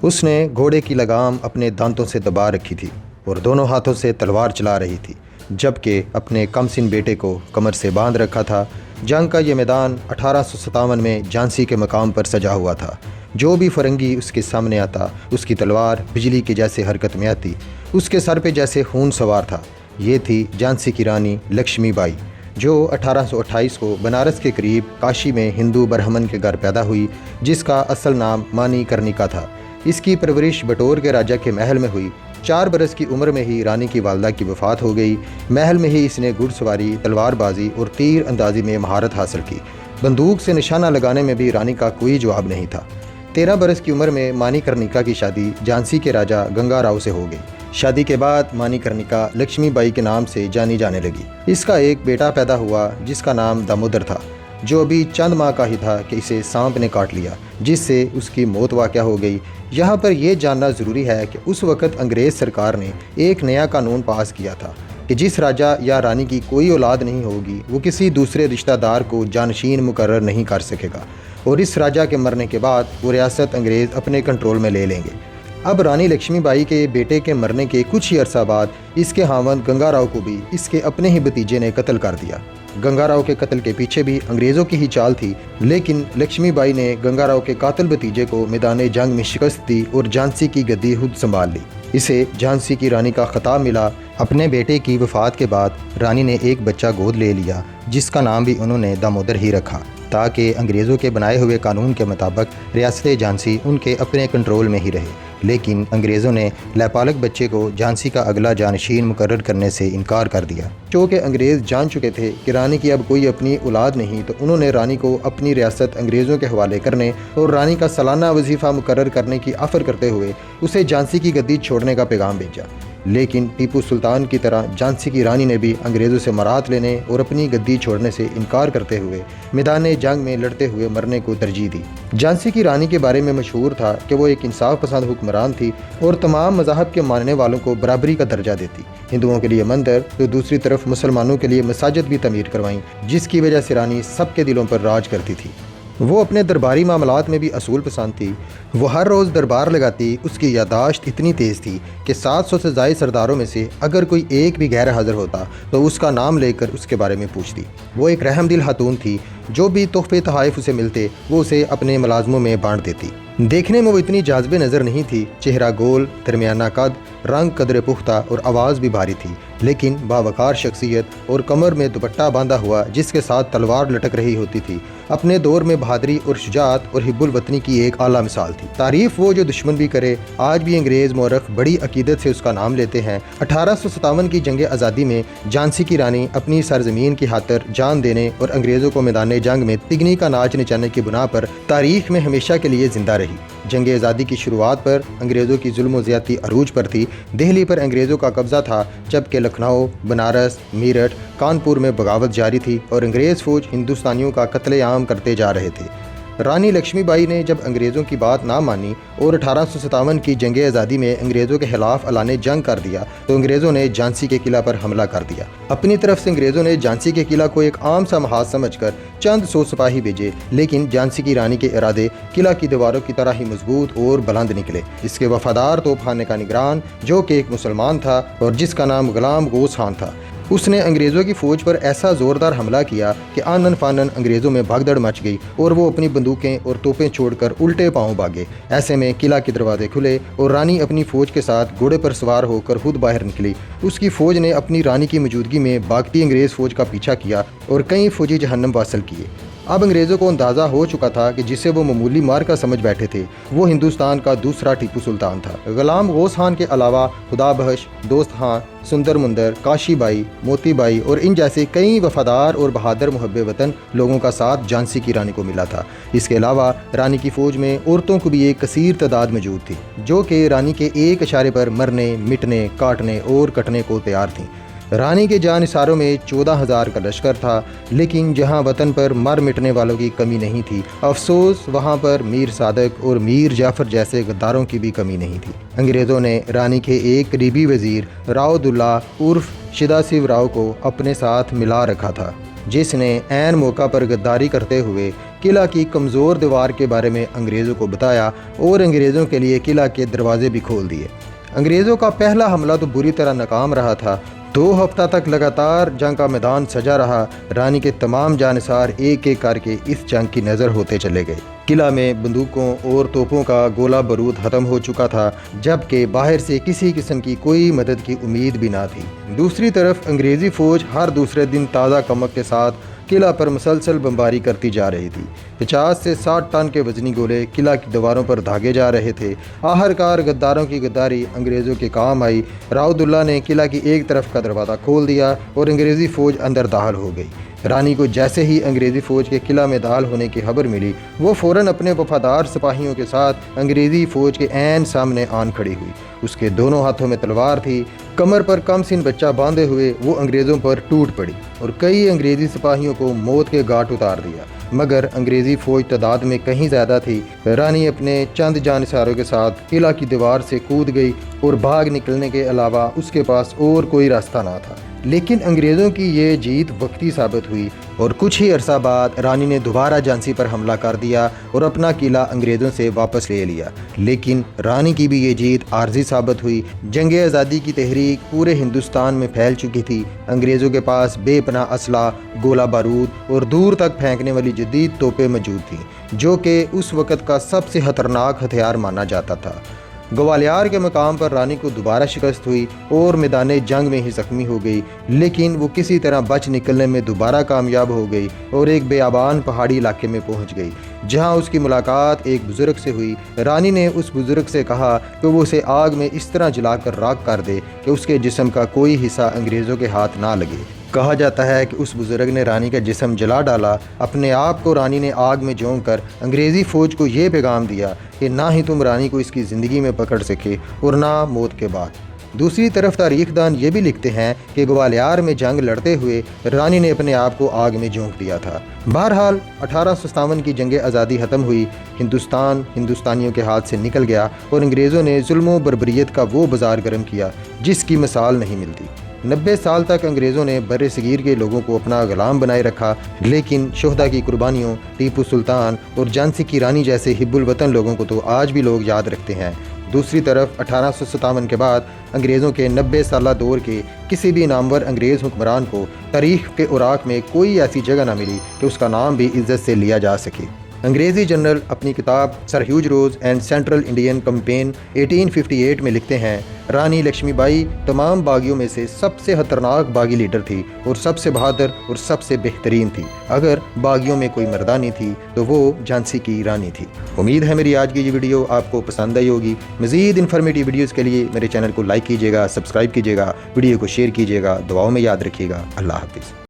उसने घोड़े की लगाम अपने दांतों से दबा रखी थी और दोनों हाथों से तलवार चला रही थी, जबकि अपने कमसिन बेटे को कमर से बांध रखा था। जंग का ये मैदान 1857 में झांसी के मकाम पर सजा हुआ था। जो भी फरंगी उसके सामने आता, उसकी तलवार बिजली के जैसे हरकत में आती, उसके सर पे जैसे खून सवार था। ये थी झांसी की रानी लक्ष्मीबाई, जो 1828 को बनारस के करीब काशी में हिंदू ब्राह्मण के घर पैदा हुई, जिसका असल नाम मानी कर्णिका था। इसकी परवरिश बटोर के राजा के महल में हुई। 4 बरस की उम्र में ही रानी की वालदा की वफ़ात हो गई। महल में ही इसने घुड़सवारी, तलवारबाजी और तीर अंदाजी में महारत हासिल की। बंदूक से निशाना लगाने में भी रानी का कोई जवाब नहीं था। 13 बरस की उम्र में मानी कर्णिका की शादी झांसी के राजा गंगा राव से हो गई। शादी के बाद मानी कर्णिका लक्ष्मीबाई के नाम से जानी जाने लगी। इसका एक बेटा पैदा हुआ जिसका नाम दामोदर था, जो अभी चंद माह का ही था कि इसे सांप ने काट लिया, जिससे उसकी मौत वाक़या हो गई। यहाँ पर यह जानना ज़रूरी है कि उस वक़्त अंग्रेज़ सरकार ने एक नया कानून पास किया था कि जिस राजा या रानी की कोई औलाद नहीं होगी, वो किसी दूसरे रिश्तेदार को जानशीन मुकर्रर नहीं कर सकेगा, और इस राजा के मरने के बाद वो रियासत अंग्रेज़ अपने कंट्रोल में ले लेंगे। अब रानी लक्ष्मीबाई के बेटे के मरने के कुछ ही अरसा बाद इसके हावंद गंगा राव को भी इसके अपने ही भतीजे ने कत्ल कर दिया। गंगा राव के कत्ल के पीछे भी अंग्रेज़ों की ही चाल थी, लेकिन लक्ष्मीबाई ने गंगा राव के कातिल भतीजे को मैदान जंग में शिकस्त दी और झांसी की गद्दी खुद संभाल ली। इसे झांसी की रानी का खिताब मिला। अपने बेटे की वफ़ात के बाद रानी ने एक बच्चा गोद ले लिया, जिसका नाम भी उन्होंने दामोदर ही रखा, ताकि अंग्रेज़ों के बनाए हुए कानून के मुताबिक रियासत झांसी उनके अपने कंट्रोल में ही रहे। लेकिन अंग्रेज़ों ने लापालक बच्चे को झांसी का अगला जानशीन मुकर्रर करने से इनकार कर दिया। चूँकि अंग्रेज़ जान चुके थे कि रानी की अब कोई अपनी औलाद नहीं, तो उन्होंने रानी को अपनी रियासत अंग्रेज़ों के हवाले करने और रानी का सालाना वजीफ़ा मुकर्रर करने की ऑफ़र करते हुए उसे झांसी की गद्दी छोड़ने का पैगाम भेजा। लेकिन टीपू सुल्तान की तरह झांसी की रानी ने भी अंग्रेज़ों से मरात लेने और अपनी गद्दी छोड़ने से इनकार करते हुए मैदान जंग में लड़ते हुए मरने को तरजीह दी। झांसी की रानी के बारे में मशहूर था कि वो एक इंसाफ पसंद हुक्मरान थी और तमाम मज़ाहब के मानने वालों को बराबरी का दर्जा देती। हिंदुओं के लिए मंदिर तो दूसरी तरफ मुसलमानों के लिए मसाजिद भी तमीर करवाईं, जिसकी वजह से रानी सबके दिलों पर राज करती थी। वो अपने दरबारी मामलात में भी असूल पसंद थी। वो हर रोज़ दरबार लगाती। उसकी यादाश्त इतनी तेज़ थी कि 700 से ज़ायद सरदारों में से अगर कोई एक भी गैर हाज़िर होता तो उसका नाम लेकर उसके बारे में पूछती। वो एक रहमदिल खातून थी। जो भी तोहफे तहाइफ उसे मिलते वो उसे अपने मुलाजमों में बांट देती। देखने में वो इतनी जाज़िब नज़र नहीं थी। चेहरा गोल, दरमियाना कद, रंग कदर पुख्ता और आवाज़ भी भारी थी, लेकिन बावकार शख्सियत और कमर में दुपट्टा बांधा हुआ जिसके साथ तलवार लटक रही होती थी। अपने दौर में बहादरी और शुजात और हिब्बुल वतनी की एक आला मिसाल थी। तारीफ़ वो जो दुश्मन भी करे। आज भी अंग्रेज़ मौरख बड़ी अकीदत से उसका नाम लेते हैं। 1857 की जंग आज़ादी में झांसी की रानी अपनी सरजमीन की खातिर जान देने और अंग्रेज़ों को मैदान जंग में तिगनी का नाच नचाने की बुना पर तारीख में हमेशा के लिए जिंदा रही। जंग आज़ादी की शुरुआत पर अंग्रेज़ों की जुल्म और ज़्यादती अरूज पर थी। दिल्ली पर अंग्रेज़ों का कब्ज़ा था, जबकि लखनऊ, बनारस, मेरठ, कानपुर में बगावत जारी थी और अंग्रेज़ फ़ौज हिंदुस्तानियों का कत्लेआम करते जा रहे थे। रानी लक्ष्मीबाई ने जब अंग्रेज़ों की बात ना मानी और 1857 की जंग आज़ादी में अंग्रेज़ों के खिलाफ ऐलान जंग कर दिया, तो अंग्रेज़ों ने झांसी के किला पर हमला कर दिया। अपनी तरफ से अंग्रेज़ों ने झांसी के किला को एक आम सा महाज समझकर चंद 100 सिपाही भेजे, लेकिन झांसी की रानी के इरादे किला की दीवारों की तरह ही मजबूत और बुलंद निकले। इसके वफादार तोपखाने का निगरान, जो कि एक मुसलमान था और जिसका नाम गुलाम गौस खान था, उसने अंग्रेज़ों की फ़ौज पर ऐसा ज़ोरदार हमला किया कि आनन फानन अंग्रेज़ों में भगदड़ मच गई और वो अपनी बंदूकें और तोपें छोड़कर उल्टे पांव भागे। ऐसे में किला के दरवाजे खुले और रानी अपनी फ़ौज के साथ घोड़े पर सवार होकर खुद बाहर निकली। उसकी फ़ौज ने अपनी रानी की मौजूदगी में भागती अंग्रेज़ फ़ौज का पीछा किया और कई फ़ौजी जहन्नम हासिल किए। अब अंग्रेज़ों को अंदाज़ा हो चुका था कि जिसे वो मामूली मार का समझ बैठे थे, वो हिंदुस्तान का दूसरा टीपू सुल्तान था। गुलाम गौस खान के अलावा खुदा बख्श, दोस्त खान, सुंदर मुंदर, काशी बाई, मोती बाई और इन जैसे कई वफादार और बहादुर मुहब्बे वतन लोगों का साथ झांसी की रानी को मिला था। इसके अलावा रानी की फ़ौज में औरतों को भी एक कसीर तादाद मौजूद थी, जो कि रानी के एक इशारे पर मरने, मिटने, काटने और कटने को तैयार थीं। रानी के जानिसारों में 14,000 का लश्कर था, लेकिन जहां वतन पर मर मिटने वालों की कमी नहीं थी, अफसोस वहां पर मीर सादक और मीर जाफ़र जैसे गद्दारों की भी कमी नहीं थी। अंग्रेज़ों ने रानी के एक करीबी वज़ीर रावदुल्ला उर्फ शिदासिव राव को अपने साथ मिला रखा था, जिसने ऐन मौका पर गद्दारी करते हुए किला की कमज़ोर दीवार के बारे में अंग्रेज़ों को बताया और अंग्रेज़ों के लिए किला के दरवाजे भी खोल दिए। अंग्रेज़ों का पहला हमला तो बुरी तरह नाकाम रहा था। 2 हफ्ता तक लगातार जंग का मैदान सजा रहा। रानी के तमाम जानिसार एक एक करके इस जंग की नज़र होते चले गए। किला में बंदूकों और तोपों का गोला बारूद ख़त्म हो चुका था, जबकि बाहर से किसी किस्म की कोई मदद की उम्मीद भी ना थी। दूसरी तरफ अंग्रेज़ी फ़ौज हर दूसरे दिन ताज़ा कमक के साथ किला पर मुसलसल बमबारी करती जा रही थी। 50 से 60 टन के वजनी गोले किला की दीवारों पर दागे जा रहे थे। आखिरकार गद्दारों की गद्दारी अंग्रेज़ों के काम आई। राउदुल्ला ने किला की एक तरफ का दरवाज़ा खोल दिया और अंग्रेज़ी फ़ौज अंदर दाखिल हो गई। रानी को जैसे ही अंग्रेज़ी फ़ौज के किला में दाखिल होने की खबर मिली, वो फ़ौरन अपने वफादार सिपाहियों के साथ अंग्रेज़ी फ़ौज के ऐन सामने आन खड़ी हुई। उसके दोनों हाथों में तलवार थी। कमर पर कमसिन बच्चा बांधे हुए वो अंग्रेज़ों पर टूट पड़ी और कई अंग्रेज़ी सिपाहियों को मौत के घाट उतार दिया। मगर अंग्रेज़ी फ़ौज तादाद में कहीं ज़्यादा थी। रानी अपने चंद जानिसारों के साथ किला की दीवार से कूद गई और भाग निकलने के अलावा उसके पास और कोई रास्ता ना था। लेकिन अंग्रेज़ों की ये जीत वक्ती साबित हुई और कुछ ही अरसा बाद रानी ने दोबारा झांसी पर हमला कर दिया और अपना किला अंग्रेज़ों से वापस ले लिया। लेकिन रानी की भी ये जीत आर्जी साबित हुई। जंग आज़ादी की तहरीक पूरे हिंदुस्तान में फैल चुकी थी। अंग्रेज़ों के पास बेपनाह असला, गोला बारूद और दूर तक फेंकने वाली जदीद तोपें मौजूद थीं, जो कि उस वक़्त का सबसे ख़तरनाक हथियार माना जाता था। ग्वालियर के मकाम पर रानी को दोबारा शिकस्त हुई और मैदान जंग में ही ज़ख्मी हो गई, लेकिन वो किसी तरह बच निकलने में दोबारा कामयाब हो गई और एक बेआबान पहाड़ी इलाके में पहुंच गई, जहां उसकी मुलाकात एक बुज़ुर्ग से हुई। रानी ने उस बुज़ुर्ग से कहा कि वो उसे आग में इस तरह जलाकर राख कर दे कि उसके जिस्म का कोई हिस्सा अंग्रेज़ों के हाथ ना लगे। कहा जाता है कि उस बुज़ुर्ग ने रानी का जिस्म जला डाला। अपने आप को रानी ने आग में झोंक कर अंग्रेज़ी फ़ौज को ये पैगाम दिया कि ना ही तुम रानी को इसकी ज़िंदगी में पकड़ सके और ना मौत के बाद। दूसरी तरफ तारीखदान ये भी लिखते हैं कि ग्वालियर में जंग लड़ते हुए रानी ने अपने आप को आग में झोंक दिया था। बहरहाल 1857 की जंग आज़ादी ख़त्म हुई। हिंदुस्तान हिंदुस्तानियों के हाथ से निकल गया और अंग्रेज़ों ने जुल्म बर्बरियत का वो बाज़ार गर्म किया जिसकी मिसाल नहीं मिलती। 90 साल तक अंग्रेज़ों ने बर्रे सगीर के लोगों को अपना गुलाम बनाए रखा, लेकिन शोहदा की कुर्बानियों, टीपू सुल्तान और झांसी की रानी जैसे हिब्बुल वतन लोगों को तो आज भी लोग याद रखते हैं। दूसरी तरफ 1857 के बाद अंग्रेज़ों के 90 साला दौर के किसी भी नामवर अंग्रेज़ हुक्मरान को तारीख़ के उराक में कोई ऐसी जगह ना मिली कि उसका नाम भी इज़्ज़त से लिया जा सके। अंग्रेज़ी जनरल अपनी किताब sir Hugh Rose and central Indian campaign 1858 में लिखते हैं, रानी लक्ष्मीबाई तमाम बागियों में से सबसे खतरनाक बागी लीडर थी और सबसे बहादुर और सबसे बेहतरीन थी। अगर बागियों में कोई मर्दानी थी तो वो झांसी की रानी थी। उम्मीद है मेरी आज की ये वीडियो आपको पसंद आई होगी। मज़ीद इन्फॉर्मेटिव वीडियोज़ के लिए मेरे चैनल को लाइक कीजिएगा, सब्सक्राइब कीजिएगा, वीडियो को शेयर कीजिएगा, दुआओं में याद रखिएगा। अल्लाह हाफ़िज़।